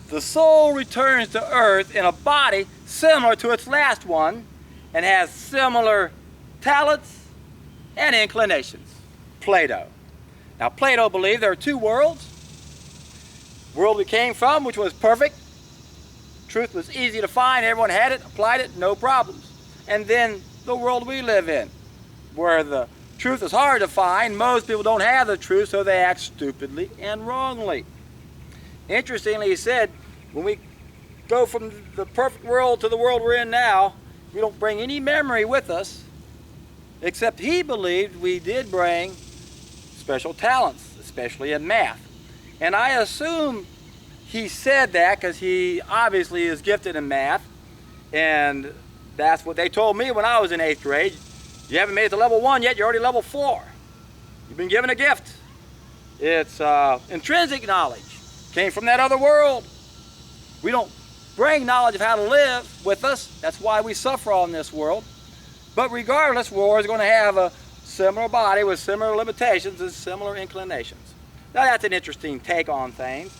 the soul returns to earth in a body similar to its last one and has similar talents and inclinations. Plato. Now Plato believed there are two worlds. The world we came from, which was perfect. Truth was easy to find, everyone had it, applied it, no problems. And then the world we live in, where the truth is hard to find, most people don't have the truth, so they act stupidly and wrongly. Interestingly, he said, when we go from the perfect world to the world we're in now, we don't bring any memory with us, except he believed we did bring special talents, especially in math. And I assume he said that because he obviously is gifted in math, and that's what they told me when I was in 8th grade. You haven't made it to level 1 yet, you're already level 4. You've been given a gift. It's intrinsic knowledge. Came from that other world. We don't bring knowledge of how to live with us. That's why we suffer on this world. But regardless, we're always going to have a similar body with similar limitations and similar inclinations. Now that's an interesting take on things.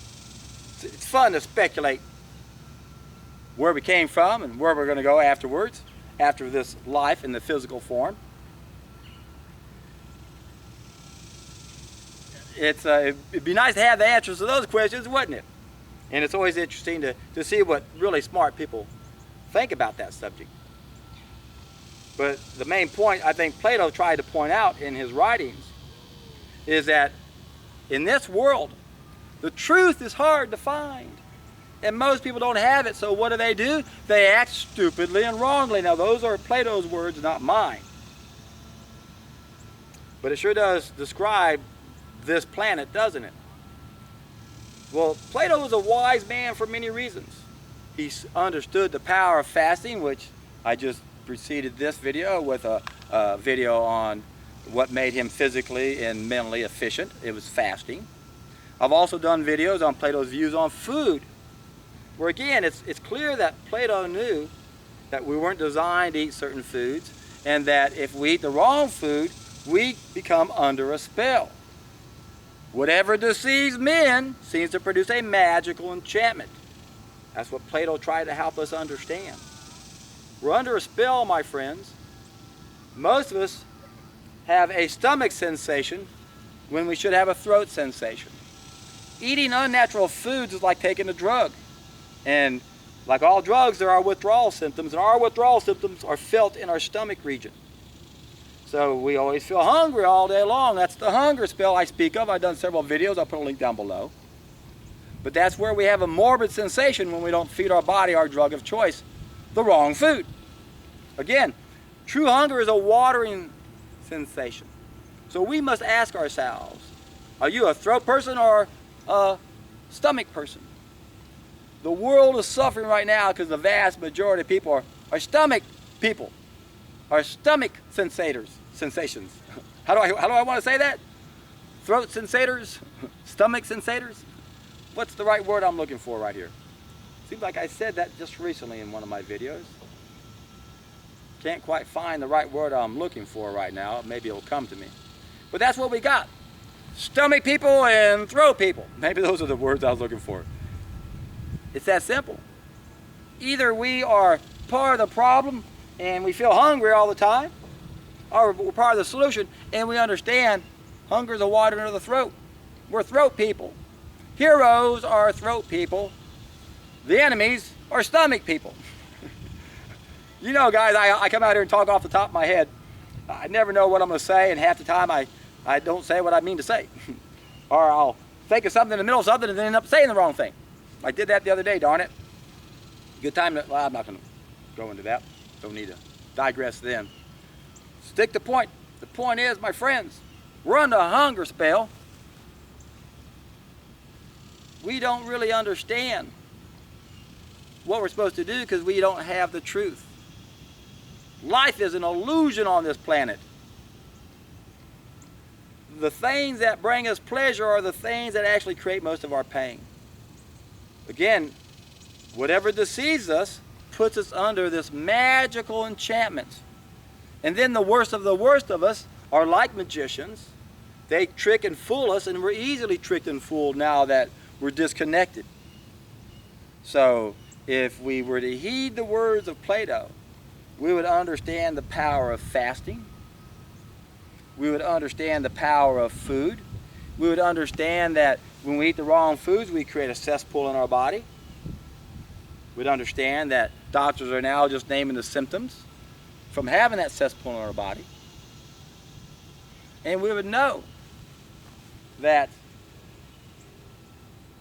It's fun to speculate where we came from and where we're going to go afterwards, after this life in the physical form. It'd be nice to have the answers to those questions, wouldn't it? And it's always interesting to see what really smart people think about that subject. But the main point I think Plato tried to point out in his writings is that in this world, the truth is hard to find. And most people don't have it, so what do? They act stupidly and wrongly. Now those are Plato's words, not mine. But it sure does describe this planet, doesn't it? Well, Plato was a wise man for many reasons. He understood the power of fasting, which I just preceded this video with a video on what made him physically and mentally efficient. It was fasting. I've also done videos on Plato's views on food, where again, it's clear that Plato knew that we weren't designed to eat certain foods, and that if we eat the wrong food, we become under a spell. Whatever deceives men seems to produce a magical enchantment. That's what Plato tried to help us understand. We're under a spell, my friends. Most of us have a stomach sensation when we should have a throat sensation. Eating unnatural foods is like taking a drug. And like all drugs, there are withdrawal symptoms, and our withdrawal symptoms are felt in our stomach region. So we always feel hungry all day long. That's the hunger spell I speak of. I've done several videos. I'll put a link down below. But that's where we have a morbid sensation when we don't feed our body our drug of choice, the wrong food. Again, true hunger is a watering sensation. So we must ask ourselves, are you a throat person or a stomach person? The world is suffering right now because the vast majority of people are stomach people, are stomach sensations. How do I want to say that? Throat sensators, stomach sensators. What's the right word I'm looking for right here? Seems like I said that just recently in one of my videos. Can't quite find the right word I'm looking for right now. Maybe it'll come to me. But that's what we got. Stomach people and throat people. Maybe those are the words I was looking for. It's that simple. Either we are part of the problem and we feel hungry all the time, or we're part of the solution and we understand hunger is a water into the throat. We're throat people. Heroes are throat people. The enemies are stomach people. You know, guys, I come out here and talk off the top of my head. I never know what I'm going to say, and half the time I don't say what I mean to say. Or I'll think of something in the middle of something and then end up saying the wrong thing. I did that the other day, darn it. Good time to, well, I'm not going to go into that. Don't need to digress then. Stick to the point. The point is, my friends, we're under a hunger spell. We don't really understand what we're supposed to do because we don't have the truth. Life is an illusion on this planet. The things that bring us pleasure are the things that actually create most of our pain. Again, whatever deceives us puts us under this magical enchantment. And then the worst of us are like magicians. They trick and fool us, and we're easily tricked and fooled now that we're disconnected. So if we were to heed the words of Plato, we would understand the power of fasting. We would understand the power of food. We would understand that when we eat the wrong foods, we create a cesspool in our body. We'd understand that doctors are now just naming the symptoms from having that cesspool in our body. And we would know that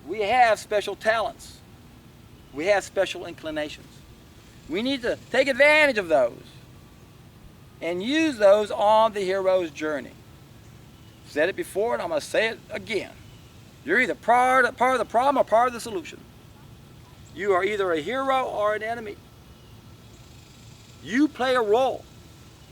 we have special talents. We have special inclinations. We need to take advantage of those and use those on the hero's journey. I've said it before and I'm going to say it again. You're either part of the problem or part of the solution. You are either a hero or an enemy. You play a role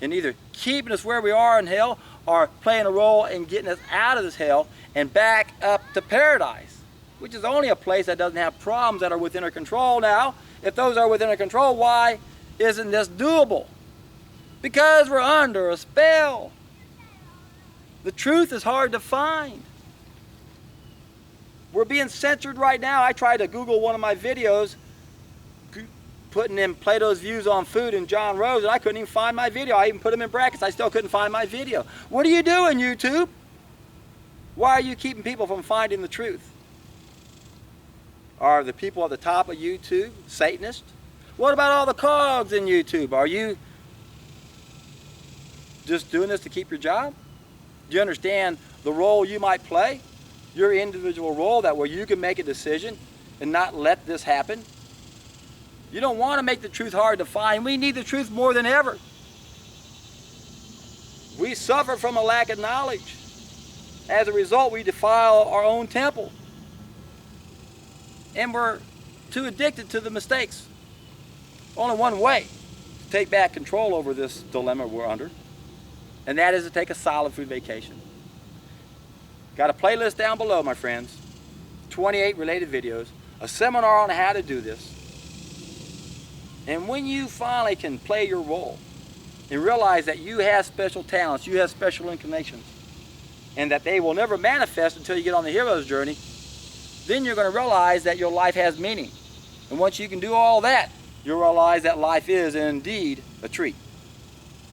in either keeping us where we are in hell or playing a role in getting us out of this hell and back up to paradise, which is only a place that doesn't have problems that are within our control. Now, if those are within our control, why isn't this doable? Because we're under a spell. The truth is hard to find. We're being censored right now. I tried to Google one of my videos putting in Plato's views on food and John Rose, and I couldn't even find my video. I even put them in brackets. I still couldn't find my video. What are you doing, YouTube? Why are you keeping people from finding the truth? Are the people at the top of YouTube Satanists? What about all the cogs in YouTube? Are you just doing this to keep your job? Do you understand the role you might play? Your individual role, that where you can make a decision and not let this happen? You don't want to make the truth hard to find. We need the truth more than ever. We suffer from a lack of knowledge. As a result, we defile our own temple. And we're too addicted to the mistakes. Only one way to take back control over this dilemma we're under, and that is to take a solid food vacation. Got a playlist down below, my friends. 28 related videos, a seminar on how to do this. And when you finally can play your role and realize that you have special talents, you have special inclinations, and that they will never manifest until you get on the hero's journey, then you're going to realize that your life has meaning. And once you can do all that, you'll realize that life is indeed a treat.